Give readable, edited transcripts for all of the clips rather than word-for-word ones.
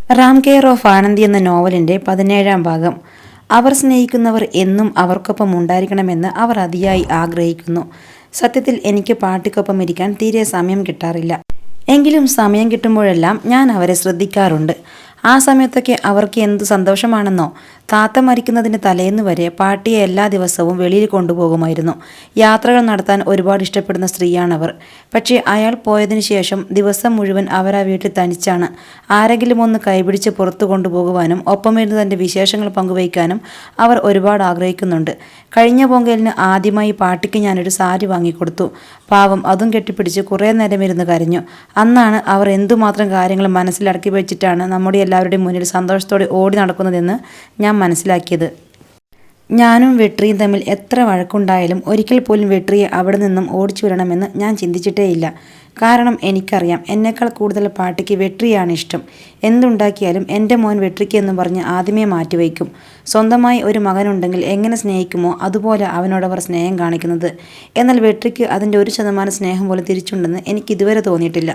Ram care of Anandi എന്ന നോവലിൻ്റെ 17-ാം ഭാഗം. അവർ സ്നേഹിക്കുന്നവർ എന്നും അവർക്കൊപ്പം ഉണ്ടായിരിക്കണമെന്ന് അവർ അതിയായി ആഗ്രഹിക്കുന്നു. സത്യത്തിൽ എനിക്ക് പാട്ടിക്കൊപ്പം ഇരിക്കാൻ തീരെ സമയം കിട്ടാറില്ല. എങ്കിലും സമയം കിട്ടുമ്പോഴെല്ലാം ഞാൻ അവരെ ശ്രദ്ധിക്കാറുണ്ട്. ആ സമയത്തൊക്കെ അവർക്ക് എന്തു സന്തോഷമാണെന്നോ. താത്ത മരിക്കുന്നതിന് തലേന്ന് വരെ പാട്ടിയെ എല്ലാ ദിവസവും വെളിയിൽ കൊണ്ടുപോകുമായിരുന്നു. യാത്രകൾ നടത്താൻ ഒരുപാട് ഇഷ്ടപ്പെടുന്ന സ്ത്രീയാണവർ. പക്ഷേ അയാൾ പോയതിനു ശേഷം ദിവസം മുഴുവൻ അവർ ആ വീട്ടിൽ തനിച്ചാണ്. ആരെങ്കിലും ഒന്ന് കൈപിടിച്ച് പുറത്തു കൊണ്ടുപോകുവാനും ഒപ്പമിരുന്ന് തൻ്റെ വിശേഷങ്ങൾ പങ്കുവയ്ക്കാനും അവർ ഒരുപാട് ആഗ്രഹിക്കുന്നുണ്ട്. കഴിഞ്ഞ പൊങ്കലിന് ആദ്യമായി പാട്ടിക്ക് ഞാനൊരു സാരി വാങ്ങിക്കൊടുത്തു. പാവം അതും കെട്ടിപ്പിടിച്ച് കുറേ നേരം ഇരുന്ന് കരഞ്ഞു. അന്നാണ് അവർ എന്തുമാത്രം കാര്യങ്ങൾ മനസ്സിലടക്കി വെച്ചിട്ടാണ് നമ്മുടെ എല്ലാവരുടെയും മുന്നിൽ സന്തോഷത്തോടെ ഓടി നടക്കുന്നതെന്ന് ഞാൻ മനസ്സിലാക്കിയത്. ഞാനും വെട്രിയും തമ്മിൽ എത്ര വഴക്കുണ്ടായാലും ഒരിക്കൽ പോലും വെട്രിയെ അവിടെ നിന്നും ഓടിച്ചു വിടണമെന്ന് ഞാൻ ചിന്തിച്ചിട്ടേയില്ല. കാരണം എനിക്കറിയാം, എന്നേക്കാൾ കൂടുതൽ പാട്ടിക്ക് വെട്രിയാണ് ഇഷ്ടം. എന്തുണ്ടാക്കിയാലും എൻ്റെ മോൻ വെട്രിക്ക് എന്ന് പറഞ്ഞ് ആദ്യമേ മാറ്റിവയ്ക്കും. സ്വന്തമായി ഒരു മകനുണ്ടെങ്കിൽ എങ്ങനെ സ്നേഹിക്കുമോ അതുപോലെ അവനോടവർ സ്നേഹം കാണിക്കുന്നത്. എന്നാൽ വെട്രിക്ക് അതിൻ്റെ 1% സ്നേഹം പോലും തിരിച്ചുണ്ടെന്ന് എനിക്കിതുവരെ തോന്നിയിട്ടില്ല.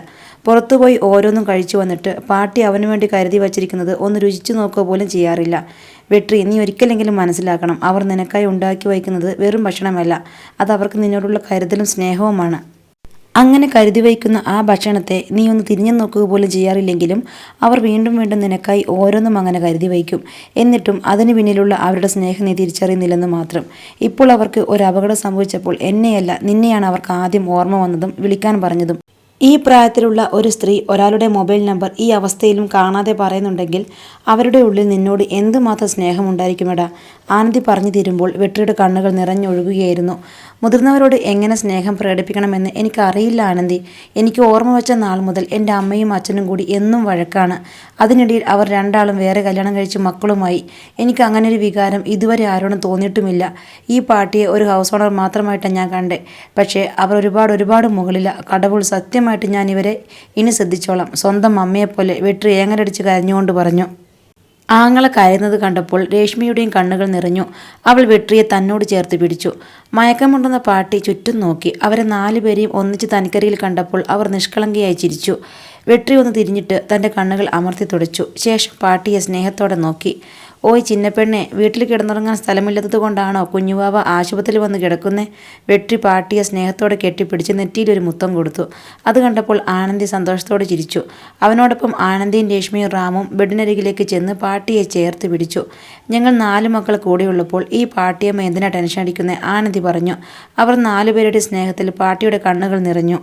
പുറത്തുപോയി ഓരോന്നും കഴിച്ചു വന്നിട്ട് പാട്ടി അവനു വേണ്ടി കരുതി വച്ചിരിക്കുന്നത് ഒന്ന് രുചിച്ചു നോക്കുക പോലും ചെയ്യാറില്ല. വെട്രി, നീ ഒരിക്കലെങ്കിലും മനസ്സിലാക്കണം, അവർ നിനക്കായി ഉണ്ടാക്കി വയ്ക്കുന്നത് വെറും ഭക്ഷണമല്ല, അത് അവർക്ക് നിന്നോടുള്ള കരുതലും സ്നേഹവുമാണ്. അങ്ങനെ കരുതി വയ്ക്കുന്ന ആ ഭക്ഷണത്തെ നീ ഒന്ന് തിരിഞ്ഞു നോക്കുക പോലും ചെയ്യാറില്ലെങ്കിലും അവർ വീണ്ടും വീണ്ടും നിനക്കായി ഓരോന്നും അങ്ങനെ കരുതി വയ്ക്കും. എന്നിട്ടും അതിന് പിന്നിലുള്ള അവരുടെ സ്നേഹം നീ തിരിച്ചറിയുന്നില്ലെന്ന് മാത്രം. ഇപ്പോൾ അവർക്ക് ഒരു അപകടം സംഭവിച്ചപ്പോൾ എന്നെയല്ല നിന്നെയാണ് അവർക്ക് ആദ്യം ഓർമ്മ വന്നതും വിളിക്കാൻ പറഞ്ഞതും. ഈ പ്രായത്തിലുള്ള ഒരു സ്ത്രീ ഒരാളുടെ മൊബൈൽ നമ്പർ ഈ അവസ്ഥയിലും കാണാതെ പറയുന്നുണ്ടെങ്കിൽ അവരുടെ ഉള്ളിൽ നിന്നോട് എന്തുമാത്രം സ്നേഹമുണ്ടായിരിക്കുമെടാ. ആനന്ദി പറഞ്ഞു തീരുമ്പോൾ വെട്രിയുടെ കണ്ണുകൾ നിറഞ്ഞൊഴുകുകയായിരുന്നു. മുതിർന്നവരോട് എങ്ങനെ സ്നേഹം പ്രകടിപ്പിക്കണമെന്ന് എനിക്കറിയില്ല ആനന്ദി. എനിക്ക് ഓർമ്മ വെച്ച നാൾ മുതൽ എൻ്റെ അമ്മയും അച്ഛനും കൂടി എന്നും വഴക്കാണ്. അതിനിടയിൽ അവർ രണ്ടാളും വേറെ കല്യാണം കഴിച്ച് മക്കളുമായി. എനിക്ക് അങ്ങനൊരു വികാരം ഇതുവരെ ആരോടും തോന്നിയിട്ടുമില്ല. ഈ പാർട്ടിയെ ഒരു ഹൗസ് ഓണർ മാത്രമായിട്ടാണ് ഞാൻ കണ്ടേ. പക്ഷേ അവർ ഒരുപാട് മുകളില. കടവുൾ, സത്യമായിട്ട് ഞാൻ ഇവരെ ഇനി ശ്രദ്ധിച്ചോളാം. സ്വന്തം അമ്മയെപ്പോലെ വെട്രി ഏങ്ങലടിച്ച് കരഞ്ഞുകൊണ്ട് പറഞ്ഞു. ആങ്ങളെ കരയുന്നത് കണ്ടപ്പോൾ രേഷ്മയുടെയും കണ്ണുകൾ നിറഞ്ഞു. അവൾ വെട്രിയെ തന്നോട് ചേർത്ത് പിടിച്ചു. മയക്കമുണ്ടെന്ന പാട്ടി ചുറ്റും നോക്കി. അവരെ 4 പേരെയും ഒന്നിച്ച് തനിക്കരിയിൽ കണ്ടപ്പോൾ അവർ നിഷ്കളങ്കയായി ചിരിച്ചു. വെട്രി ഒന്ന് തിരിഞ്ഞിട്ട് തൻ്റെ കണ്ണുകൾ അമർത്തി തുടച്ചു. ശേഷം പാട്ടിയെ സ്നേഹത്തോടെ നോക്കി. ഓയ് ചിന്നപ്പെണ്ണെ, വീട്ടിൽ കിടന്നുറങ്ങാൻ സ്ഥലമില്ലാത്തത് കൊണ്ടാണോ കുഞ്ഞുവാവ ആശുപത്രിയിൽ വന്ന് കിടക്കുന്നേ? വെട്രി പാട്ടിയെ സ്നേഹത്തോടെ കെട്ടിപ്പിടിച്ച് നെറ്റിയിലൊരു മുത്തം കൊടുത്തു. അത് കണ്ടപ്പോൾ ആനന്ദി സന്തോഷത്തോടെ ചിരിച്ചു. അവനോടൊപ്പം ആനന്ദിയും രേഷ്മയും റാമും ബെഡിനരികിലേക്ക് ചെന്ന് പാട്ടിയെ ചേർത്ത് പിടിച്ചു. ഞങ്ങൾ 4 മക്കൾ കൂടെയുള്ളപ്പോൾ ഈ പാട്ടിയമ്മ എന്തിനാ ടെൻഷൻ അടിക്കുന്നേ? ആനന്ദി പറഞ്ഞു. അവർ 4 പേരുടെ സ്നേഹത്തിൽ പാട്ടിയുടെ കണ്ണുകൾ നിറഞ്ഞു.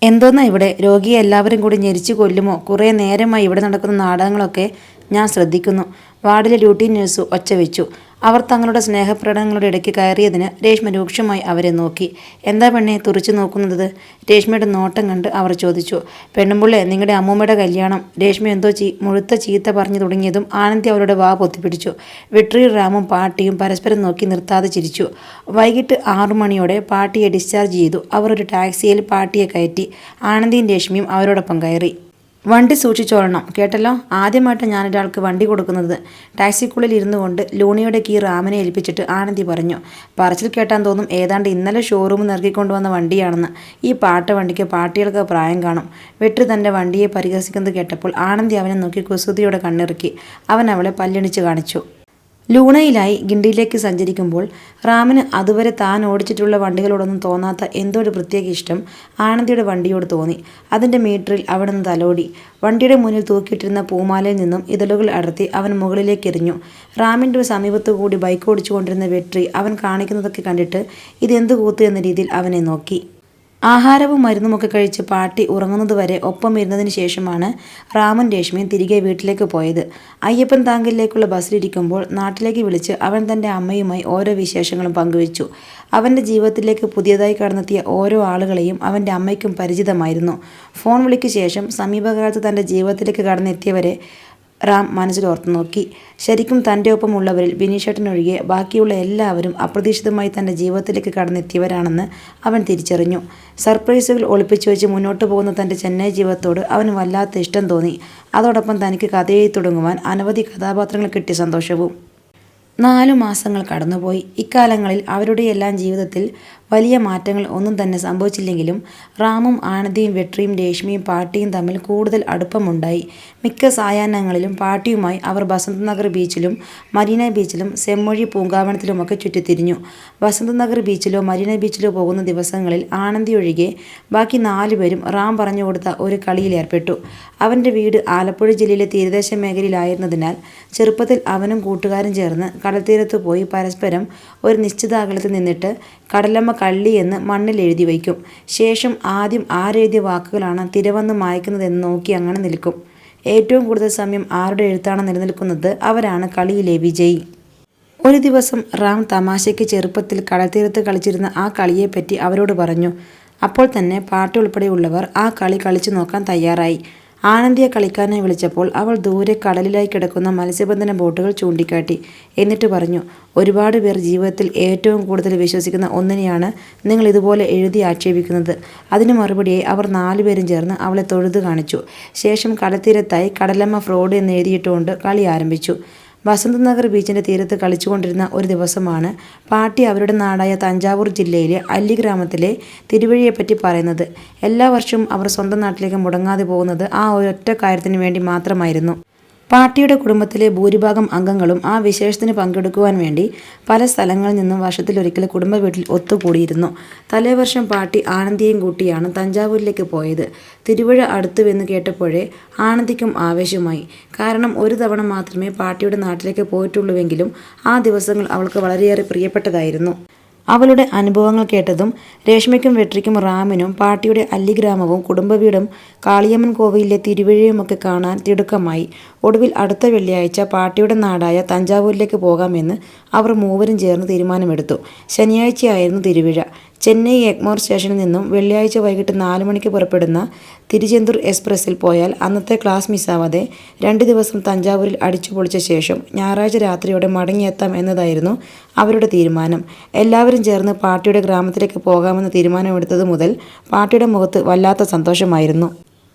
എന്തോന്നാ ഇവിടെ, രോഗിയെ എല്ലാവരും കൂടി ഞെരിച്ചു കൊല്ലുമോ? കുറേ നേരമായി ഇവിടെ നടക്കുന്ന നാടകങ്ങളൊക്കെ ഞാൻ ശ്രദ്ധിക്കുന്നു. വാർഡിലെ ഡ്യൂട്ടി നഴ്സ് ഒച്ച വെച്ചു. അവർ തങ്ങളുടെ സ്നേഹപ്രകടനങ്ങളുടെ ഇടയ്ക്ക് കയറിയതിന് രേഷ്മ രൂക്ഷമായി അവരെ നോക്കി. എന്താ പെണ്ണെ തുറിച്ചു നോക്കുന്നത്? രേഷ്മയുടെ നോട്ടം കണ്ട് അവർ ചോദിച്ചു. പെണ്ണുമ്പുള്ളേ, നിങ്ങളുടെ അമ്മൂമ്മയുടെ കല്യാണം. രേഷ്മ എന്തോ മുഴുത്ത ചീത്ത പറഞ്ഞു തുടങ്ങിയതും ആനന്ദി അവരുടെ വാ പൊത്തിപ്പിടിച്ചു. വെട്രി, റാമും പാട്ടിയും പരസ്പരം നോക്കി നിർത്താതെ ചിരിച്ചു. വൈകിട്ട് 6 മണിയോടെ പാട്ടിയെ ഡിസ്ചാർജ് ചെയ്തു. അവർ ഒരു ടാക്സിയിൽ പാട്ടിയെ കയറ്റി. ആനന്ദിയും രേഷ്മയും അവരോടൊപ്പം കയറി. വണ്ടി സൂക്ഷിച്ചോളണം കേട്ടല്ലോ. ആദ്യമായിട്ട് ഞാനൊരാൾക്ക് വണ്ടി കൊടുക്കുന്നത്. ടാക്സിക്കുള്ളിൽ ഇരുന്നു കൊണ്ട് ലൂണിയുടെ കീ റാമിനെ ഏൽപ്പിച്ചിട്ട് ആനന്ദി പറഞ്ഞു. പറച്ചിൽ കേട്ടാൻ തോന്നും ഏതാണ്ട് ഇന്നലെ ഷോറൂമിൽ നിറക്കിക്കൊണ്ടുവന്ന വണ്ടിയാണെന്ന്. ഈ വണ്ടിക്ക് പാട്ടികൾക്ക് പ്രായം കാണും. വെട്രി തൻ്റെ വണ്ടിയെ പരിഹസിക്കുന്നത് കേട്ടപ്പോൾ ആനന്ദി അവനെ നോക്കി കുസൃതിയോടെ കണ്ണിറുക്കി. അവൻ അവളെ പല്ലിണിച്ച് കാണിച്ചു. ലൂണയിലായി ഗിണ്ടിയിലേക്ക് സഞ്ചരിക്കുമ്പോൾ റാമിന് അതുവരെ താൻ ഓടിച്ചിട്ടുള്ള വണ്ടികളോടൊന്നും തോന്നാത്ത എന്തോ ഒരു പ്രത്യേക ഇഷ്ടം ആനന്ദിയുടെ വണ്ടിയോട് തോന്നി. അതിൻ്റെ മീറ്ററിൽ അവിടെ നിന്ന് തലോടി. വണ്ടിയുടെ മുന്നിൽ തൂക്കിയിട്ടിരുന്ന പൂമാലയിൽ നിന്നും ഇതളുകൾ അടർത്തി അവൻ മുകളിലേക്ക് എറിഞ്ഞു. റാമിൻ്റെ സമീപത്തു കൂടി ബൈക്ക് ഓടിച്ചു കൊണ്ടിരുന്ന വെട്രി അവൻ കാണിക്കുന്നതൊക്കെ കണ്ടിട്ട് ഇതെന്ത് കൂത്ത് എന്ന രീതിയിൽ അവനെ നോക്കി. ആഹാരവും മരുന്നുമൊക്കെ കഴിച്ച് പാട്ടി ഉറങ്ങുന്നതുവരെ ഒപ്പം ഇരുന്നതിന് ശേഷമാണ് റാമും രേഷ്മയും തിരികെ വീട്ടിലേക്ക് പോയത്. അയ്യപ്പൻ താങ്കലിലേക്കുള്ള ബസ്സിലിരിക്കുമ്പോൾ നാട്ടിലേക്ക് വിളിച്ച് അവൻ തൻ്റെ അമ്മയുമായി ഓരോ വിശേഷങ്ങളും പങ്കുവച്ചു. അവൻ്റെ ജീവിതത്തിലേക്ക് പുതിയതായി കടന്നെത്തിയ ഓരോ ആളുകളെയും അവൻ്റെ അമ്മയ്ക്കും പരിചിതമായിരുന്നു. ഫോൺ വിളിക്ക് ശേഷം സമീപകാലത്ത് തൻ്റെ ജീവിതത്തിലേക്ക് കടന്നെത്തിയവരെ റാം മനസ്സിലോർത്തു നോക്കി. ശരിക്കും തൻ്റെ ഒപ്പമുള്ളവരിൽ ബിനീഷേട്ടനൊഴികെ ബാക്കിയുള്ള എല്ലാവരും അപ്രതീക്ഷിതമായി തൻ്റെ ജീവിതത്തിലേക്ക് കടന്നെത്തിയവരാണെന്ന് അവൻ തിരിച്ചറിഞ്ഞു. സർപ്രൈസുകൾ ഒളിപ്പിച്ചു വെച്ച് മുന്നോട്ട് പോകുന്ന തൻ്റെ ചെന്നൈ ജീവിതത്തോട് അവന് വല്ലാത്ത ഇഷ്ടം തോന്നി. അതോടൊപ്പം തനിക്ക് കഥയെഴുതി തുടങ്ങുവാൻ അനവധി കഥാപാത്രങ്ങൾ കിട്ടിയ സന്തോഷവും. 4 മാസങ്ങൾ കടന്നുപോയി. ഇക്കാലങ്ങളിൽ അവരുടെയെല്ലാം ജീവിതത്തിൽ വലിയ മാറ്റങ്ങൾ ഒന്നും തന്നെ സംഭവിച്ചില്ലെങ്കിലും റാമും ആനന്ദിയും വെട്രിയും രേഷ്മയും പാട്ടിയും തമ്മിൽ കൂടുതൽ അടുപ്പമുണ്ടായി. മിക്ക സായാഹ്നങ്ങളിലും പാട്ടിയുമായി അവർ ബസന്തനഗർ ബീച്ചിലും മരീന ബീച്ചിലും സെമ്മൊഴി പൂങ്കാവനത്തിലുമൊക്കെ ചുറ്റിത്തിരിഞ്ഞു. ബസന്തനഗർ ബീച്ചിലോ മരീന ബീച്ചിലോ പോകുന്ന ദിവസങ്ങളിൽ ആനന്ദി ഒഴികെ ബാക്കി 4 പേരും റാം പറഞ്ഞു കൊടുത്ത ഒരു കളിയിലേർപ്പെട്ടു. അവൻ്റെ വീട് ആലപ്പുഴ ജില്ലയിലെ തീരദേശ മേഖലയിലായിരുന്നതിനാൽ ചെറുപ്പത്തിൽ അവനും കൂട്ടുകാരും ചേർന്ന് കടൽത്തീരത്ത് പോയി പരസ്പരം ഒരു നിശ്ചിത അകലത്തിൽ നിന്നിട്ട് കടലമ്മ കള്ളി എന്ന് മണ്ണിൽ എഴുതി വയ്ക്കും. ശേഷം ആദ്യം ആരെഴുതിയ വാക്കുകളാണ് തിരവന്ന് മായ്ക്കുന്നതെന്ന് നോക്കി അങ്ങനെ നിൽക്കും. ഏറ്റവും കൂടുതൽ സമയം ആരുടെ എഴുത്താണ് നിലനിൽക്കുന്നത് അവരാണ് കളിയിലെ വിജയി. ഒരു ദിവസം റാം തമാശയ്ക്ക് ചെറുപ്പത്തിൽ കടൽത്തീരത്ത് കളിച്ചിരുന്ന ആ കളിയെപ്പറ്റി അവരോട് പറഞ്ഞു. അപ്പോൾ തന്നെ പാട്ടി ഉൾപ്പെടെയുള്ളവർ ആ കളി കളിച്ചു നോക്കാൻ തയ്യാറായി. ആനന്ദിയെ കളിക്കാനായി വിളിച്ചപ്പോൾ അവൾ ദൂരെ കടലിലായി കിടക്കുന്ന മത്സ്യബന്ധന ബോട്ടുകൾ ചൂണ്ടിക്കാട്ടി. എന്നിട്ട് പറഞ്ഞു, ഒരുപാട് പേർ ജീവിതത്തിൽ ഏറ്റവും കൂടുതൽ വിശ്വസിക്കുന്ന ഒന്നിനെയാണ് നിങ്ങൾ ഇതുപോലെ എഴുതി ആക്ഷേപിക്കുന്നത്. അതിന് മറുപടിയായി അവർ 4 പേരും ചേർന്ന് അവളെ തൊഴുതു കാണിച്ചു. ശേഷം കടൽത്തീരത്തായി കടലമ്മ ഫ്രോഡ് എന്ന് എഴുതിയിട്ടുകൊണ്ട് കളി ആരംഭിച്ചു. ബസന്തനഗർ ബീച്ചിൻ്റെ തീരത്ത് കളിച്ചുകൊണ്ടിരുന്ന ഒരു ദിവസമാണ് പാട്ടി അവരുടെ നാടായ തഞ്ചാവൂർ ജില്ലയിലെ അല്ലി ഗ്രാമത്തിലെ തിരുവഴിയെപ്പറ്റി പറയുന്നത്. എല്ലാ വർഷവും അവർ സ്വന്തം നാട്ടിലേക്ക് മുടങ്ങാതെ പോകുന്നത് ആ ഒരൊറ്റ കാര്യത്തിന് വേണ്ടി മാത്രമായിരുന്നു. പാട്ടിയുടെ കുടുംബത്തിലെ ഭൂരിഭാഗം അംഗങ്ങളും ആ വിശേഷത്തിന് പങ്കെടുക്കുവാൻ വേണ്ടി പല സ്ഥലങ്ങളിൽ നിന്നും വർഷത്തിലൊരിക്കൽ കുടുംബ വീട്ടിൽ ഒത്തുകൂടിയിരുന്നു. തലേവർഷം പാട്ടി ആനന്ദിയെയും കൂട്ടിയാണ് തഞ്ചാവൂരിലേക്ക് പോയത്. തിരുവഴ അടുത്തുവെന്ന് കേട്ടപ്പോഴേ ആനന്ദിക്കും ആവേശമായി. കാരണം ഒരു തവണ മാത്രമേ പാട്ടിയുടെ നാട്ടിലേക്ക് പോയിട്ടുള്ളൂവെങ്കിലും ആ ദിവസങ്ങൾ അവൾക്ക് വളരെയേറെ പ്രിയപ്പെട്ടതായിരുന്നു. അവളുടെ അനുഭവങ്ങൾ കേട്ടതും രേഷ്മയ്ക്കും വെട്രിക്കും റാമിനും പാട്ടിയുടെ അല്ലിഗ്രാമവും കുടുംബവീടും കാളിയമ്മൻ കോവിലിലെ തിരുവഴിയുമൊക്കെ കാണാൻ തിടുക്കമായി. ഒടുവിൽ അടുത്ത വെള്ളിയാഴ്ച പാട്ടിയുടെ നാടായ തഞ്ചാവൂരിലേക്ക് പോകാമെന്ന് അവർ മൂവരും ചേർന്ന് തീരുമാനമെടുത്തു. ശനിയാഴ്ചയായിരുന്നു തിരുവിഴ. ചെന്നൈ എഗ്മോർ സ്റ്റേഷനിൽ നിന്നും വെള്ളിയാഴ്ച വൈകിട്ട് 4 മണിക്ക് പുറപ്പെടുന്ന തിരുചെന്തൂർ എക്സ്പ്രസ്സിൽ പോയാൽ അന്നത്തെ ക്ലാസ് മിസ്സാവാതെ 2 ദിവസം തഞ്ചാവൂരിൽ അടിച്ചു പൊളിച്ച ശേഷം ഞായറാഴ്ച രാത്രിയോടെ മടങ്ങിയെത്താം എന്നതായിരുന്നു അവരുടെ തീരുമാനം. എല്ലാവരും ചേർന്ന് പാട്ടിയുടെ ഗ്രാമത്തിലേക്ക് പോകാമെന്ന് തീരുമാനമെടുത്തത് മുതൽ പാട്ടിയുടെ മുഖത്ത് വല്ലാത്ത സന്തോഷമായിരുന്നു.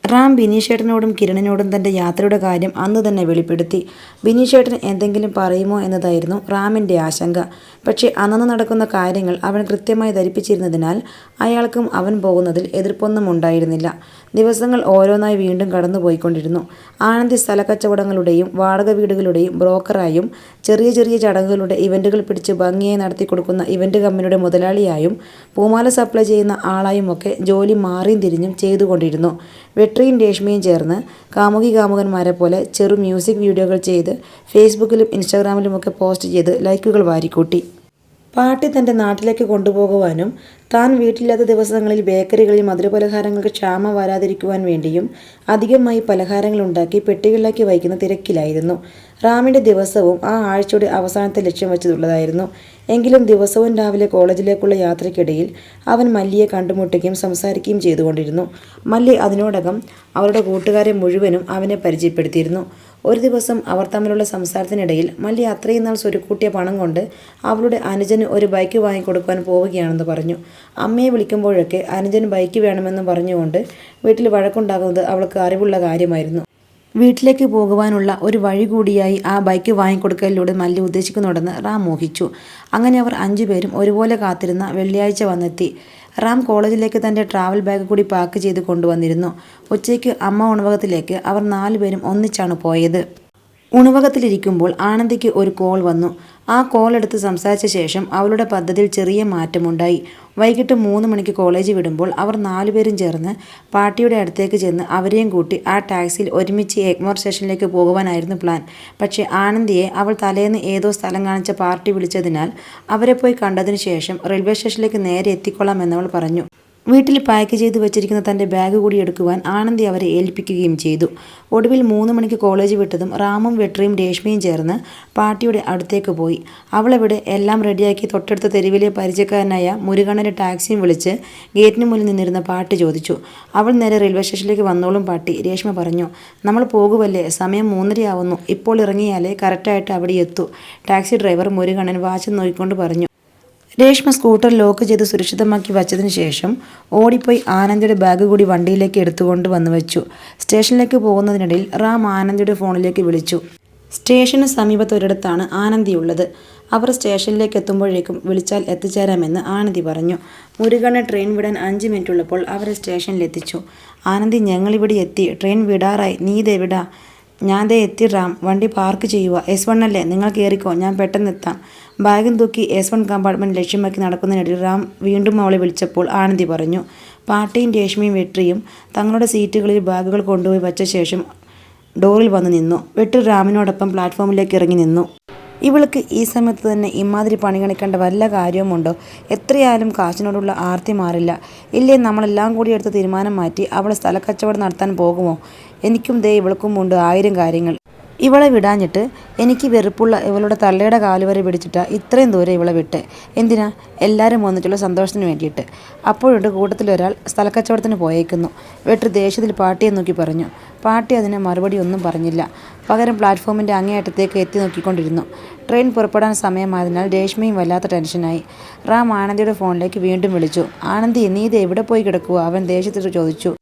റാം ബിനീഷേട്ടനോടും കിരണിനോടും തൻ്റെ യാത്രയുടെ കാര്യം അന്ന് തന്നെ വെളിപ്പെടുത്തി. ബിനീഷേട്ടൻ എന്തെങ്കിലും പറയുമോ എന്നതായിരുന്നു റാമിൻ്റെ ആശങ്ക. പക്ഷേ അന്നു നടക്കുന്ന കാര്യങ്ങൾ അവൻ കൃത്യമായി ധരിപ്പിച്ചിരുന്നതിനാൽ അയാൾക്കും അവൻ പോകുന്നതിൽ എതിർപ്പൊന്നും ഉണ്ടായിരുന്നില്ല. ദിവസങ്ങൾ ഓരോന്നായി വീണ്ടും കടന്നുപോയിക്കൊണ്ടിരുന്നു. ആനന്ദി സ്ഥലക്കച്ചവടങ്ങളുടെയും വാടക വീടുകളുടെയും ബ്രോക്കറായും ചെറിയ ചെറിയ ചടങ്ങുകളുടെ ഇവൻറ്റുകൾ പിടിച്ച് ഭംഗിയായി നടത്തി കൊടുക്കുന്ന ഇവൻറ്റ് കമ്പനിയുടെ മുതലാളിയായും പൂമാല സപ്ലൈ ചെയ്യുന്ന ആളായുമൊക്കെ ജോലി മാറിയും തിരിഞ്ഞും ചെയ്തുകൊണ്ടിരുന്നു. വെട്രിയും രേഷ്മയും ചേർന്ന് കാമുകി കാമുകന്മാരെ പോലെ ചെറു മ്യൂസിക് വീഡിയോകൾ ചെയ്ത് ഫേസ്ബുക്കിലും ഇൻസ്റ്റാഗ്രാമിലുമൊക്കെ പോസ്റ്റ് ചെയ്ത് ലൈക്കുകൾ വാരിക്കൂട്ടി. പാട്ടി തൻ്റെ നാട്ടിലേക്ക് കൊണ്ടുപോകുവാനും താൻ വീട്ടിലില്ലാത്ത ദിവസങ്ങളിൽ ബേക്കറികളിൽ മധുരപലഹാരങ്ങൾക്ക് ക്ഷാമം വരാതിരിക്കുവാൻ വേണ്ടിയും അധികമായി പലഹാരങ്ങൾ ഉണ്ടാക്കി പെട്ടികളിലാക്കി വയ്ക്കുന്ന തിരക്കിലായിരുന്നു. റാമിൻ്റെ ദിവസവും ആ ആഴ്ചയുടെ അവസാനത്തെ ലക്ഷ്യം വെച്ചതുള്ളതായിരുന്നു. എങ്കിലും ദിവസവും രാവിലെ കോളേജിലേക്കുള്ള യാത്രയ്ക്കിടയിൽ അവൻ മല്ലിയെ കണ്ടുമുട്ടുകയും സംസാരിക്കുകയും ചെയ്തുകൊണ്ടിരുന്നു. മല്ലി അതിനോടകം അവരുടെ കൂട്ടുകാരെ മുഴുവനും അവനെ പരിചയപ്പെടുത്തിയിരുന്നു. ഒരു ദിവസം അവർ തമ്മിലുള്ള സംസാരത്തിനിടയിൽ മല്ലി അത്രയും നാൾ സ്വരുക്കൂട്ടിയ പണം കൊണ്ട് അവളുടെ അനുജന് ഒരു ബൈക്ക് വാങ്ങിക്കൊടുക്കുവാൻ പോവുകയാണെന്ന് പറഞ്ഞു. അമ്മയെ വിളിക്കുമ്പോഴൊക്കെ അനുജന് ബൈക്ക് വേണമെന്ന് പറഞ്ഞുകൊണ്ട് വീട്ടിൽ വഴക്കുണ്ടാകുന്നത് അവൾക്ക് അറിവുള്ള കാര്യമായിരുന്നു. വീട്ടിലേക്ക് പോകുവാനുള്ള ഒരു വഴി കൂടിയായി ആ ബൈക്ക് വാങ്ങിക്കൊടുക്കലിലൂടെ മല്ലി ഉദ്ദേശിക്കുന്നുണ്ടെന്ന് റാം മോഹിച്ചു. അങ്ങനെ അവർ 5 പേരും ഒരുപോലെ കാത്തിരുന്ന വെള്ളിയാഴ്ച വന്നെത്തി. റാം കോളേജിലേക്ക് തൻ്റെ ട്രാവൽ ബാഗ് കൂടി പാക്ക് ചെയ്ത് കൊണ്ടുവന്നിരുന്നു. ഉച്ചയ്ക്ക് അമ്മ ഉണവകത്തിലേക്ക് അവർ 4 പേരും ഒന്നിച്ചാണ് പോയത്. ഉണവകത്തിലിരിക്കുമ്പോൾ ആനന്ദിക്ക് ഒരു കോൾ വന്നു. ആ കോൾ എടുത്ത് സംസാരിച്ച ശേഷം അവളുടെ പദ്ധതിയിൽ ചെറിയ മാറ്റമുണ്ടായി. വൈകിട്ട് 3 മണിക്ക് കോളേജ് വിടുമ്പോൾ അവർ 4 പേരും ചേർന്ന് പാട്ടിയുടെ അടുത്തേക്ക് ചെന്ന് അവരെയും കൂട്ടി ആ ടാക്സിയിൽ ഒരുമിച്ച് എഗ്മോർ സ്റ്റേഷനിലേക്ക് പോകുവാനായിരുന്നു പ്ലാൻ. പക്ഷേ ആനന്ദിയെ അവൾ തലേന്ന് ഏതോ സ്ഥലം കാണിച്ച പാർട്ടി വിളിച്ചതിനാൽ അവരെ പോയി കണ്ടതിനു ശേഷം റെയിൽവേ സ്റ്റേഷനിലേക്ക് നേരെ എത്തിക്കൊള്ളാം എന്നവൾ പറഞ്ഞു. വീട്ടിൽ പാക്ക് ചെയ്ത് വെച്ചിരിക്കുന്ന തൻ്റെ ബാഗ് കൂടി എടുക്കുവാൻ ആനന്ദി അവരെ ഏൽപ്പിക്കുകയും ചെയ്തു. ഒടുവിൽ 3 മണിക്ക് കോളേജ് വിട്ടതും റാമും വെട്രിയും രേഷ്മയും ചേർന്ന് പാട്ടിയുടെ അടുത്തേക്ക് പോയി. അവളവിടെ എല്ലാം റെഡിയാക്കി തൊട്ടടുത്ത തെരുവിലെ പരിചയക്കാരനായ മുരുകണ്ണന് ടാക്സിയും വിളിച്ച് ഗേറ്റിന് മുന്നിൽ നിന്നിരുന്ന പാട്ടി ചോദിച്ചു. അവൾ നേരെ റെയിൽവേ സ്റ്റേഷനിലേക്ക് വന്നോളും പാട്ടി, രേഷ്മ പറഞ്ഞു. നമ്മൾ പോകുമല്ലേ, സമയം 3:30 ആവുന്നു, ഇപ്പോൾ ഇറങ്ങിയാലേ കറക്റ്റായിട്ട് അവിടെ എത്തൂ, ടാക്സി ഡ്രൈവർ മുരുകണ്ണൻ വാച്ച് നോക്കിക്കൊണ്ട് പറഞ്ഞു. രേഷ്മ സ്കൂട്ടർ ലോക്ക് ചെയ്ത് സുരക്ഷിതമാക്കി വച്ചതിന് ശേഷം ഓടിപ്പോയി ആനന്ദിയുടെ ബാഗ് കൂടി വണ്ടിയിലേക്ക് എടുത്തുകൊണ്ട് വന്നു വെച്ചു. സ്റ്റേഷനിലേക്ക് പോകുന്നതിനിടയിൽ റാം ആനന്ദിയുടെ ഫോണിലേക്ക് വിളിച്ചു. സ്റ്റേഷന് സമീപത്ത് ഒരിടത്താണ് ആനന്ദിയുള്ളത്. അവർ സ്റ്റേഷനിലേക്ക് എത്തുമ്പോഴേക്കും വിളിച്ചാൽ എത്തിച്ചേരാമെന്ന് ആനന്ദി പറഞ്ഞു. മുരുകണ്ണെ ട്രെയിൻ വിടാൻ 5 മിനിറ്റുള്ളപ്പോൾ അവരെ സ്റ്റേഷനിലെത്തിച്ചു. ആനന്ദി, ഞങ്ങളിവിടെ എത്തി. ട്രെയിൻ വിടാറായി. നീ ഇതെവിടാ? ഞാൻ ദേ എത്തി റാം. വണ്ടി പാർക്ക് ചെയ്യുക. S1 അല്ലേ? നിങ്ങൾ കയറിക്കോ, ഞാൻ പെട്ടെന്ന് എത്താം. ബാഗും തൂക്കി S1 കമ്പാർട്ട്മെൻറ്റ് ലക്ഷ്യമാക്കി നടക്കുന്നതിനിടയിൽ റാം വീണ്ടും അവളെ വിളിച്ചപ്പോൾ ആനന്ദി പറഞ്ഞു. പാട്ടിയും രേഷ്മയും വെട്രിയും തങ്ങളുടെ സീറ്റുകളിൽ ബാഗുകൾ കൊണ്ടുപോയി വച്ച ശേഷം ഡോറിൽ വന്ന് നിന്നു. വെട്രി റാമിനോടൊപ്പം പ്ലാറ്റ്ഫോമിലേക്ക് ഇറങ്ങി നിന്നു. ഇവൾക്ക് ഈ സമയത്ത് തന്നെ ഇമാതിരി പണി കാണിക്കേണ്ട വല്ല കാര്യവുമുണ്ടോ? എത്രയായാലും കാശിനോടുള്ള ആർത്തി മാറില്ല. ഇല്ലേ, നമ്മളെല്ലാം കൂടി എടുത്ത് തീരുമാനം മാറ്റി അവൾ സ്ഥലക്കച്ചവടം നടത്താൻ പോകുമോ? എനിക്കും ദേ ഇവൾക്കും ഉണ്ട് 1000 കാര്യങ്ങൾ. ഇവളെ വിടാഞ്ഞിട്ട് എനിക്ക് വെറുപ്പുള്ള ഇവളുടെ തള്ളയുടെ കാലുവരെ പിടിച്ചിട്ടാ ഇത്രയും ദൂരം ഇവളെ വിട്ട്. എന്തിനാ? എല്ലാവരും വന്നിട്ടുള്ള സന്തോഷത്തിന് വേണ്ടിയിട്ട്. അപ്പോഴുണ്ട് കൂട്ടത്തിലൊരാൾ സ്ഥലക്കച്ചവടത്തിന് പോയേക്കുന്നു. വെട്രി ദേഷ്യത്തിൽ പാട്ടിയെ നോക്കി പറഞ്ഞു. പാട്ടി അതിന് മറുപടി ഒന്നും പറഞ്ഞില്ല. പകരം പ്ലാറ്റ്ഫോമിൻ്റെ അങ്ങേയറ്റത്തേക്ക് എത്തി നോക്കിക്കൊണ്ടിരുന്നു. ട്രെയിൻ പുറപ്പെടാൻ സമയമായതിനാൽ രേഷ്മയും വല്ലാത്ത ടെൻഷനായി. റാം ആനന്ദിയുടെ ഫോണിലേക്ക് വീണ്ടും വിളിച്ചു. ആനന്ദി, നീ ഇത് എവിടെ പോയി കിടക്കുക? അവൻ ദേഷ്യത്തിൽ ചോദിച്ചു.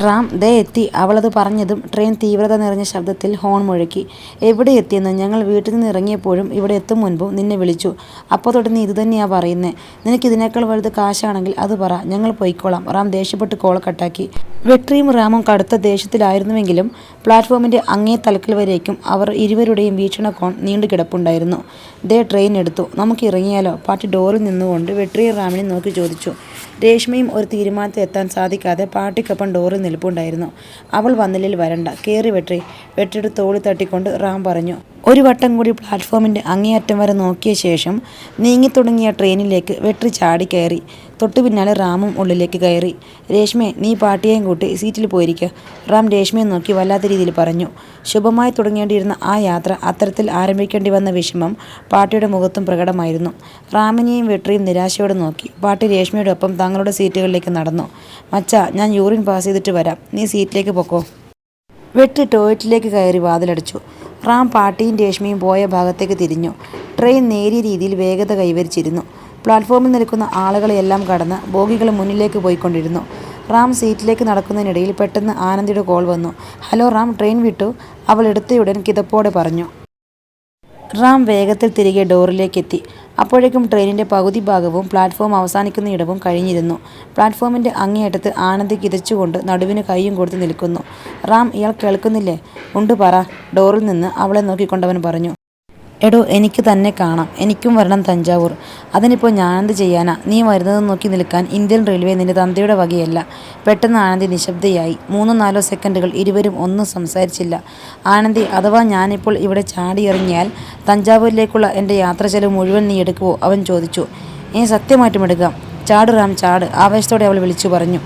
റാം, ദേ എത്തി. അവളത് പറഞ്ഞതും ട്രെയിൻ തീവ്രത നിറഞ്ഞ ശബ്ദത്തിൽ ഹോൺ മുഴക്കി. എവിടെ എത്തിയെന്ന്? ഞങ്ങൾ വീട്ടിൽ നിന്ന് ഇറങ്ങിയപ്പോഴും ഇവിടെ എത്തും മുൻപും നിന്നെ വിളിച്ചു. അപ്പോൾ തൊട്ട് നീ ഇതുതന്നെയാണ് പറയുന്നത്. നിനക്ക് ഇതിനേക്കാൾ വലുത് കാശാണെങ്കിൽ അത് പറ, ഞങ്ങൾ പോയിക്കോളാം. റാം ദേഷ്യപ്പെട്ട് കോൾ കട്ടാക്കി. വെട്രിയും റാമും കടുത്ത ദേഷ്യത്തിലായിരുന്നുവെങ്കിലും പ്ലാറ്റ്ഫോമിൻ്റെ അങ്ങേ തലക്കൽ വരേക്കും അവർ ഇരുവരുടെയും വീക്ഷണകോൺ നീണ്ടു കിടപ്പുണ്ടായിരുന്നു. ദേ ട്രെയിൻ എടുത്തു, നമുക്ക് ഇറങ്ങിയാലോ? പാട്ടി ഡോറിൽ നിന്നുകൊണ്ട് വെട്രിയും റാമിനെ നോക്കി ചോദിച്ചു. രേഷ്മയും ഒരു തീരുമാനത്തിൽ എത്താൻ സാധിക്കാതെ പാട്ടിക്കൊപ്പം ഡോറിൽ നിൽപ്പുണ്ടായിരുന്നു. അവൾ വന്നില്ലിൽ വരണ്ട, കയറി വെട്രി. വെട്രിയുടെ തോളി തട്ടിക്കൊണ്ട് റാം പറഞ്ഞു. ഒരു വട്ടം കൂടി പ്ലാറ്റ്ഫോമിൻ്റെ അങ്ങേയറ്റം വരെ നോക്കിയ ശേഷം നീങ്ങിത്തുടങ്ങിയ ട്രെയിനിലേക്ക് വെട്രി ചാടി കയറി. തൊട്ടു പിന്നാലെ റാമും ഉള്ളിലേക്ക് കയറി. രേഷ്മയെ, നീ പാട്ടിയേയും കൂട്ടി സീറ്റിൽ പോയിരിക്കുക. റാം രേഷ്മയെ നോക്കി വല്ലാത്ത രീതിയിൽ പറഞ്ഞു. ശുഭമായി തുടങ്ങേണ്ടിയിരുന്ന ആ യാത്ര അത്തരത്തിൽ ആരംഭിക്കേണ്ടി വന്ന വിഷമം പാട്ടിയുടെ മുഖത്തും പ്രകടമായിരുന്നു. റാമിനെയും വെട്രിയും നിരാശയോടെ നോക്കി. പാട്ടി രേഷ്മയുടെ ഒപ്പം തങ്ങളുടെ സീറ്റുകളിലേക്ക് നടന്നു. മച്ചാ, ഞാൻ യൂറിൻ പാസ് ചെയ്തിട്ട് വരാം, നീ സീറ്റിലേക്ക് പൊക്കോ. വെട്രി ടോയ്ലറ്റിലേക്ക് കയറി വാതിലടച്ചു. റാം പാട്ടിയും രേഷ്മയും പോയ ഭാഗത്തേക്ക് തിരിഞ്ഞു. ട്രെയിൻ നേരിയ രീതിയിൽ വേഗത കൈവരിച്ചിരുന്നു. പ്ലാറ്റ്ഫോമിൽ നിൽക്കുന്ന ആളുകളെയെല്ലാം കടന്ന് ബോഗികൾ മുന്നിലേക്ക് പോയിക്കൊണ്ടിരുന്നു. റാം സീറ്റിലേക്ക് നടക്കുന്നതിനിടയിൽ പെട്ടെന്ന് ആനന്ദിയുടെ കോൾ വന്നു. ഹലോ റാം, ട്രെയിൻ വിട്ടു, അവൾ എടുത്തയുടൻ കിതപ്പോടെ പറഞ്ഞു. റാം വേഗത്തിൽ തിരികെ ഡോറിലേക്കെത്തി. അപ്പോഴേക്കും ട്രെയിനിൻ്റെ പകുതി ഭാഗവും പ്ലാറ്റ്ഫോം അവസാനിക്കുന്ന ഇടവും കഴിഞ്ഞിരുന്നു. പ്ലാറ്റ്ഫോമിൻ്റെ അങ്ങേയറ്റത്ത് ആനന്ദി കിതച്ചുകൊണ്ട് നടുവിന് കൈയും കൊടുത്ത് നിൽക്കുന്നു. റാം, ഇയാൾ കേൾക്കുന്നില്ലേ? ഉണ്ട്, പറ. ഡോറിൽ നിന്ന് അവളെ നോക്കിക്കൊണ്ടവൻ പറഞ്ഞു. എടോ, എനിക്ക് തന്നെ കാണാം. എനിക്കും വരണം തഞ്ചാവൂർ. അതിനിപ്പോൾ ഞാനെന്ത് ചെയ്യാനാ? നീ വരുന്നത് നോക്കി നിൽക്കാൻ ഇന്ത്യൻ റെയിൽവേ നിന്റെ തന്തയുടെ വകയല്ല. പെട്ടെന്ന് ആനന്ദി നിശബ്ദയായി. 3-4 സെക്കൻഡുകൾ ഇരുവരും ഒന്നും സംസാരിച്ചില്ല. ആനന്ദി, അഥവാ ഞാനിപ്പോൾ ഇവിടെ ചാടിയിറങ്ങിയാൽ തഞ്ചാവൂരിലേക്കുള്ള എൻ്റെ യാത്ര ചെലവ് മുഴുവൻ നീ എടുക്കുവോ? അവൻ ചോദിച്ചു. സത്യമായിട്ടും എടുക്കാം. ചാട് റാം, ചാട്, ആവേശത്തോടെ അവൾ വിളിച്ചു പറഞ്ഞു.